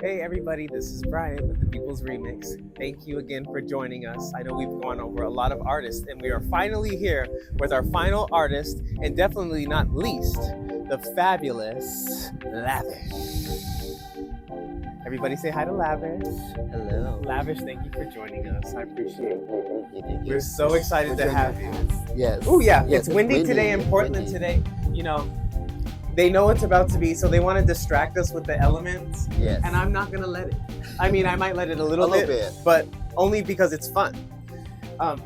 Hey everybody, this is Bryant with the People's Remix. Thank you again for joining us. I know we've gone over a lot of artists and we are finally here with our final artist, and definitely not least, the fabulous Lavish. Everybody say hi to Lavish. Hello. Lavish, thank you for joining us. I appreciate it. Thank you. We're so excited to have you. Yes. Oh yeah, Yes, it's windy today in Portland today. You know, they know it's about to be, so they want to distract us with the elements. Yes. And I'm not gonna let it. I mean, I might let it a little bit, but only because it's fun.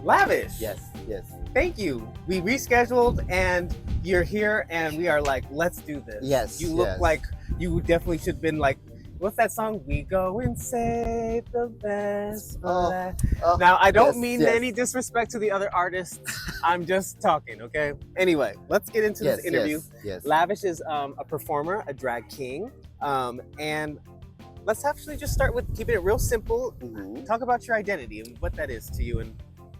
Lavish. Yes. Yes. Thank you. We rescheduled and you're here and we are like, let's do this. Yes. You look like you definitely should have been like, what's that song? We go and save the best. Now, I don't mean any disrespect to the other artists. I'm just talking, okay? Anyway, let's get into this interview. Yes. Lavish is a performer, a drag king, and let's actually just start with keeping it real simple. Talk about your identity and what that is to you. And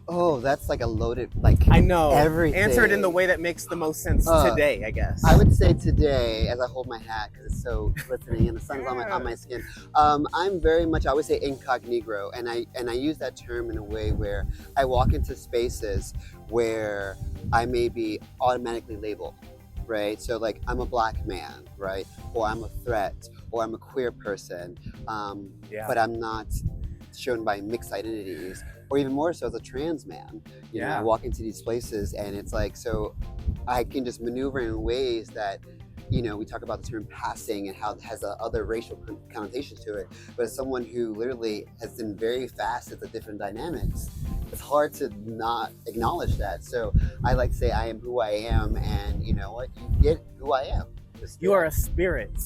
oh, that's like a loaded, like, I know. Everything. Answer it in the way that makes the most sense today, I guess. I would say today, as I hold my hat, because it's so glistening and the sun's on my skin, I'm very much, I would say, incognito, and I use that term in a way where I walk into spaces where I may be automatically labeled, right? So like, I'm a black man, right? Or I'm a threat, or I'm a queer person, but I'm not shown by mixed identities, or even more so as a trans man. You know, I walk into these places and it's like, so I can just maneuver in ways that, you know, we talk about the term passing and how it has other racial connotations to it, but as someone who literally has been very fast at the different dynamics, it's hard to not acknowledge that. So I like to say I am who I am, and you know what, you get who I am. You are a spirit.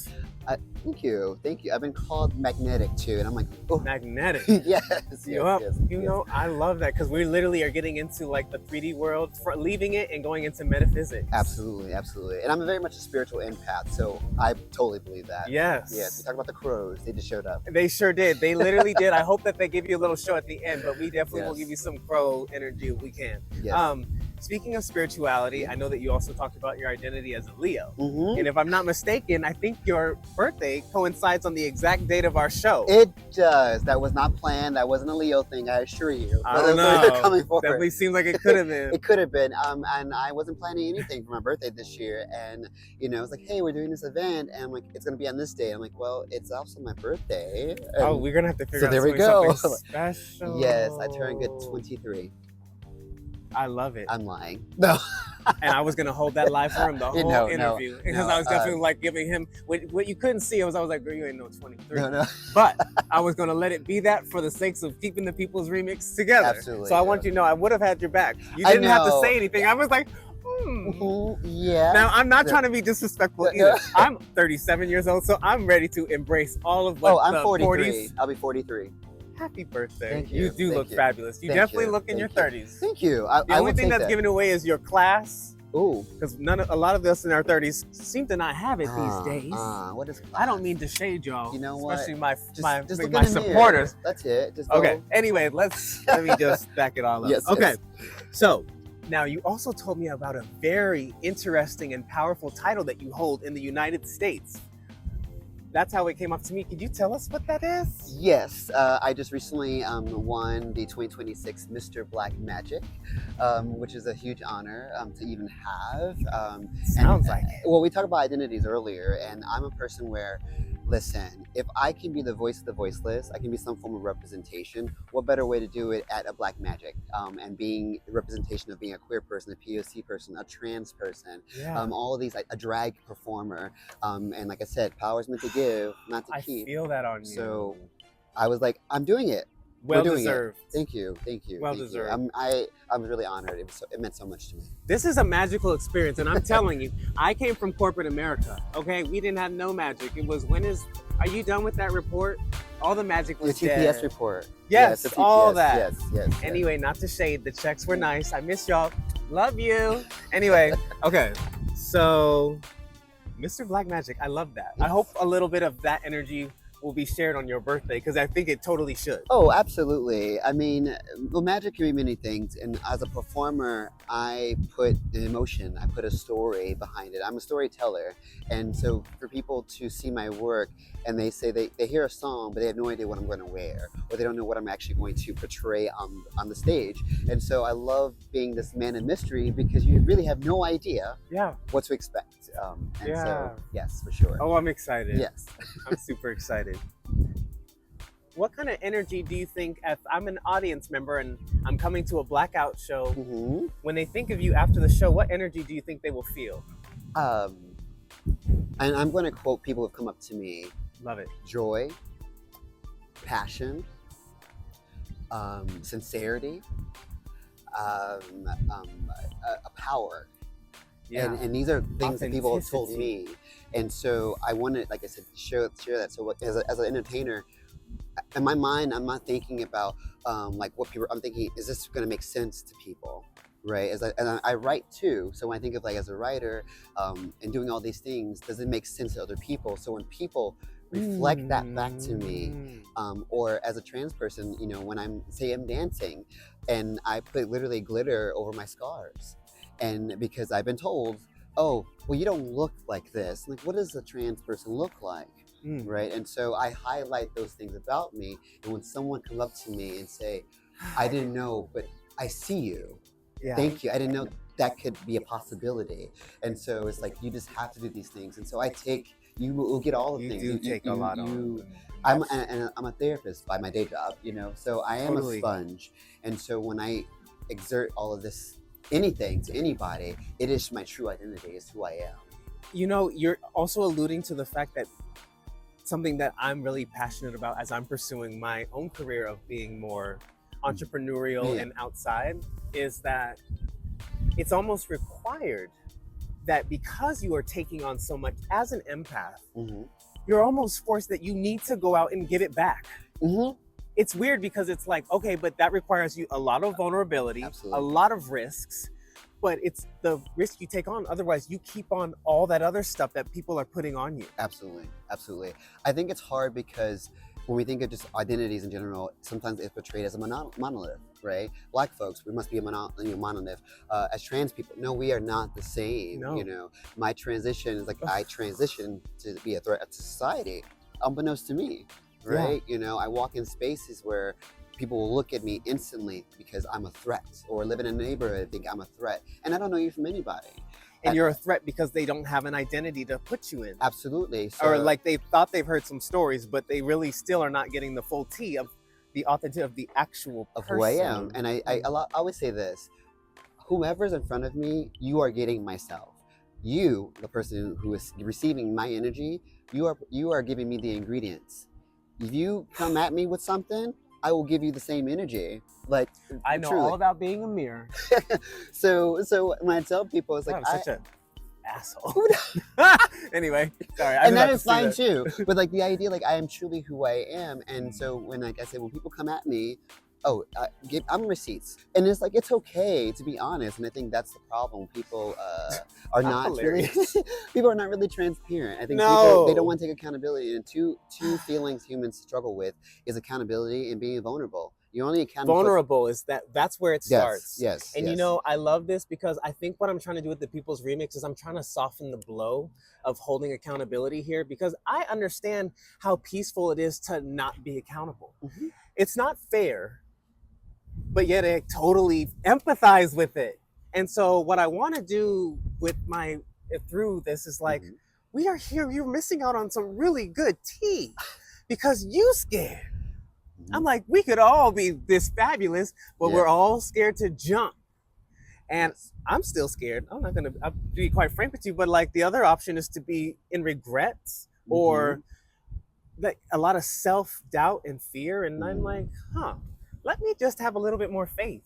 Thank you. I've been called magnetic too, and I'm like, oh, magnetic. yes. You know, I love that, because we literally are getting into like the 3D world, leaving it and going into metaphysics. Absolutely. And I'm very much a spiritual empath, so I totally believe that. Yes. We talk about the crows. They just showed up. They sure did. They literally did. I hope that they give you a little show at the end, but we definitely will give you some crow energy if we can. Yes. Speaking of spirituality, I know that you also talked about your identity as a Leo. And if I'm not mistaken, I think your birthday coincides on the exact date of our show. It does. That was not planned. That wasn't a Leo thing, I assure you. I don't know. Coming forward. Definitely seems like it could have been. It could have been. And I wasn't planning anything for my birthday this year. And, you know, it's like, hey, we're doing this event. And I'm like, it's going to be on this day. I'm like, well, it's also my birthday. And we're going to have to figure out there we go. Something special. Yes, I turned good 23. I love it. I'm lying. No. And I was gonna hold that live for him the whole interview, because I was definitely like giving him what you couldn't see. I was like, girl, you ain't no 23. No. But I was gonna let it be that for the sakes of keeping the People's Remix together. Absolutely. So I want you to know I would have had your back. You didn't have to say anything. I was like, yeah. Now I'm not trying to be disrespectful either. I'm 37 years old, so I'm ready to embrace all of what I'm 43. 40s. I'll be 43. Happy birthday. Thank you. You do look fabulous. You definitely look in your 30s. Thank you. The only thing that's giving away is your class. Ooh. Because a lot of us in our 30s seem to not have it these days. What is class? I don't mean to shade y'all. You know what? Especially my supporters. That's it. Just okay. Anyway, let me just back it all up. Yes. Okay. So now you also told me about a very interesting and powerful title that you hold in the United States. That's how it came up to me. Could you tell us what that is? Yes, I just recently won the 2026 Mr. Black Magic, which is a huge honor to even have. Sounds like it. Well, we talked about identities earlier, and I'm a person where, listen, if I can be the voice of the voiceless, I can be some form of representation. What better way to do it at a Black Magic? And being the representation of being a queer person, a POC person, a trans person, all of these, like a drag performer. And like I said, power's meant to give, not to keep. I feel that on you. So I was like, I'm doing it. Well deserved. Thank you. Well deserved. I was really honored. It meant so much to me. This is a magical experience, and I'm telling you, I came from corporate America. Okay, we didn't have no magic. It was are you done with that report? All the magic was your dead. TPS report. Yes, TPS, all that. Yes. Anyway, not to shade, the checks were nice. I miss y'all. Love you. Anyway, okay, so Mr. Black Magic, I love that. I hope a little bit of that energy will be shared on your birthday, because I think it totally should. Oh, absolutely. I mean, well, magic can be many things, and as a performer, I put an emotion, I put a story behind it. I'm a storyteller, and so for people to see my work and they say they hear a song, but they have no idea what I'm going to wear, or they don't know what I'm actually going to portray on the stage. And so I love being this man of mystery, because you really have no idea what to expect. And so, yes, for sure. Oh, I'm excited. Yes. I'm super excited. What kind of energy do you think, if I'm an audience member and I'm coming to a blackout show, when they think of you after the show, what energy do you think they will feel? And I'm going to quote people who've come up to me. Love it. Joy, passion, sincerity, a power. Yeah. And these are things that people have told me. And so I want to, like I said, share that. So as an entertainer, in my mind, I'm not thinking about like what people, I'm thinking, is this going to make sense to people? Right? And I write too. So when I think of like as a writer and doing all these things, does it make sense to other people? So when people reflect that back to me, or as a trans person, you know, when I'm dancing and I put literally glitter over my scars. And because I've been told, oh, well, you don't look like this. Like, what does a trans person look like? Right? And so I highlight those things about me. And when someone comes up to me and say, I didn't know, but I see you. Yeah. Thank you. I didn't know that could be a possibility. And so it's like, you just have to do these things. And so you will get all the things. You take a lot on. I'm a therapist by my day job, you know, so I am a sponge. And so when I exert all of this, anything to anybody, it is my true identity, is who I am. You know, you're also alluding to the fact that something that I'm really passionate about as I'm pursuing my own career of being more entrepreneurial and outside, is that it's almost required that because you are taking on so much as an empath, you're almost forced that you need to go out and give it back. It's weird because it's like, okay, but that requires you a lot of vulnerability, a lot of risks, but it's the risk you take on. Otherwise, you keep on all that other stuff that people are putting on you. Absolutely, absolutely. I think it's hard because when we think of just identities in general, sometimes it's portrayed as a monolith, right? Black folks, we must be a monolith. As trans people, no, we are not the same. No. You know, my transition is like I transitioned to be a threat to society, unbeknownst to me. Right? Yeah. You know, I walk in spaces where people will look at me instantly because I'm a threat, or live in a neighborhood and think I'm a threat. And I don't know you from anybody. And you're a threat because they don't have an identity to put you in. Absolutely. So, or like they thought they've heard some stories, but they really still are not getting the full tea of the authenticity of the actual person. Of who I am. And I always say this, whomever's in front of me, you are getting myself. You, the person who is receiving my energy, you are giving me the ingredients. If you come at me with something, I will give you the same energy. Like, I know all about being a mirror. So when I tell people, it's like, I'm such an asshole. Anyway, sorry. And that is fine too. But like the idea, like I am truly who I am. And so when, like I said, when people come at me, I'm receipts. And it's like, it's okay to be honest. And I think that's the problem. People are not really, people are not really transparent. I think people, they don't want to take accountability. And two feelings humans struggle with is accountability and being vulnerable. You're only accountable. Vulnerable that's where it starts. Yes. And you know, I love this because I think what I'm trying to do with the People's Remix is I'm trying to soften the blow of holding accountability here, because I understand how peaceful it is to not be accountable. It's not fair, but yet I totally empathize with it. And so what I want to do with through this is like, we are here, you're missing out on some really good tea because you scared. I'm like, we could all be this fabulous, but we're all scared to jump. And I'm still scared. I'll be quite frank with you, but like the other option is to be in regrets or like a lot of self-doubt and fear. And I'm like, let me just have a little bit more faith.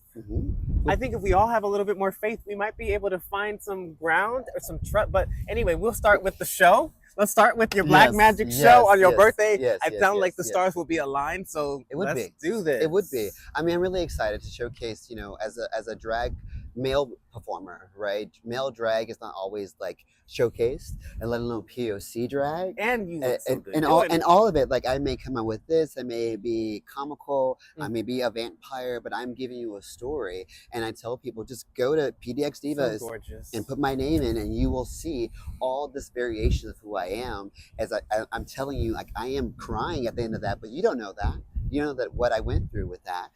I think if we all have a little bit more faith, we might be able to find some ground or some trust. But anyway, we'll start with the show. Let's start with your Black Magic show on your birthday. It sounds like the stars will be aligned, so let's do this. It would be. I mean, I'm really excited to showcase, you know, as a drag male performer, right? Male drag is not always like showcased, and let alone POC drag. And you look so good. And all of it, like I may come out with this, I may be comical, I may be a vampire, but I'm giving you a story. And I tell people, just go to PDX Divas and put my name in, and you will see all this variation of who I am. As I'm telling you, like I am crying at the end of that, but you don't know that. You know that what I went through with that,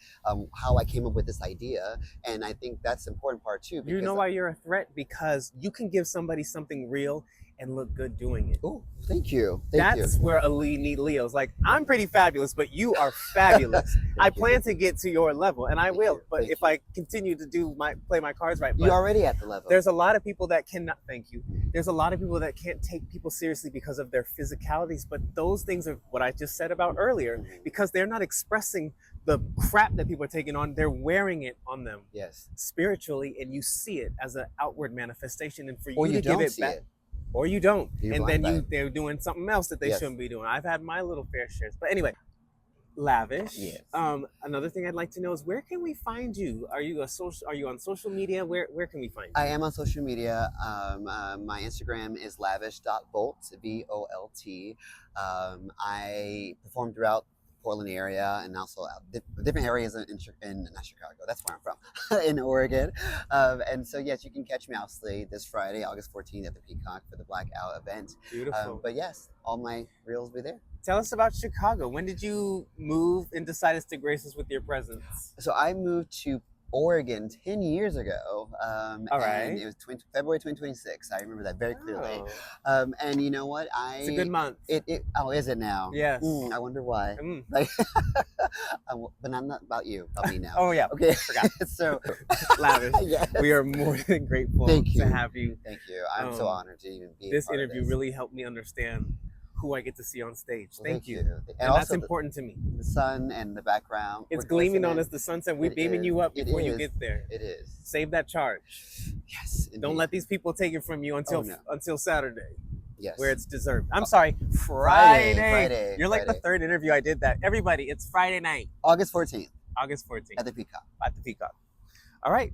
how I came up with this idea, and I think that's the important part too. You know why you're a threat? Because you can give somebody something real and look good doing it. Oh, thank you. That's where a need Leo's like, I'm pretty fabulous, but you are fabulous. I plan to get to your level, and I will. But if I continue to play my cards right, you're already at the level. There's a lot of people that cannot. Thank you. There's a lot of people that can't take people seriously because of their physicalities. But those things are what I just said about earlier, because they're not expressing the crap that people are taking on. They're wearing it on them. Yes. Spiritually, and you see it as an outward manifestation, and for or you to give it back. Or you don't, and then they're doing something else that they shouldn't be doing. I've had my little fair shares, but anyway, Lavish. Yes. Another thing I'd like to know is, where can we find you? Are you on social media? Where can we find you? I am on social media. My Instagram is lavish.volt, VOLT. I perform throughout Portland area, and also different areas in not Chicago, that's where I'm from, in Oregon. And so yes, you can catch me obviously this Friday, August 14th at the Peacock for the BLKOUT event. Beautiful. But yes, all my reels will be there. Tell us about Chicago. When did you move and decided to grace us with your presence? So I moved to Oregon 10 years ago. All right. And it was February 2026. I remember that very clearly. And you know what? It's a good month. Oh, is it now? Yes. I wonder why. Like, but I'm not about you. About me now. Oh yeah. Okay. Forgot. So, Lavish. Yes. We are more than grateful to have you. Thank you. I'm so honored to even be. This interview really helped me understand who I get to see on stage. Thank you. And also that's important to me. The sun and the background. It's gleaming on us, the sunset. We're beaming you up before you get there. It is. Save that charge. Yes. Indeed. Don't let these people take it from you until Saturday. Yes. Where it's deserved. I'm sorry, Friday. Friday. You're like the third interview I did that. Everybody, it's Friday night. August 14th. August 14th. At the Peacock. At the Peacock. All right.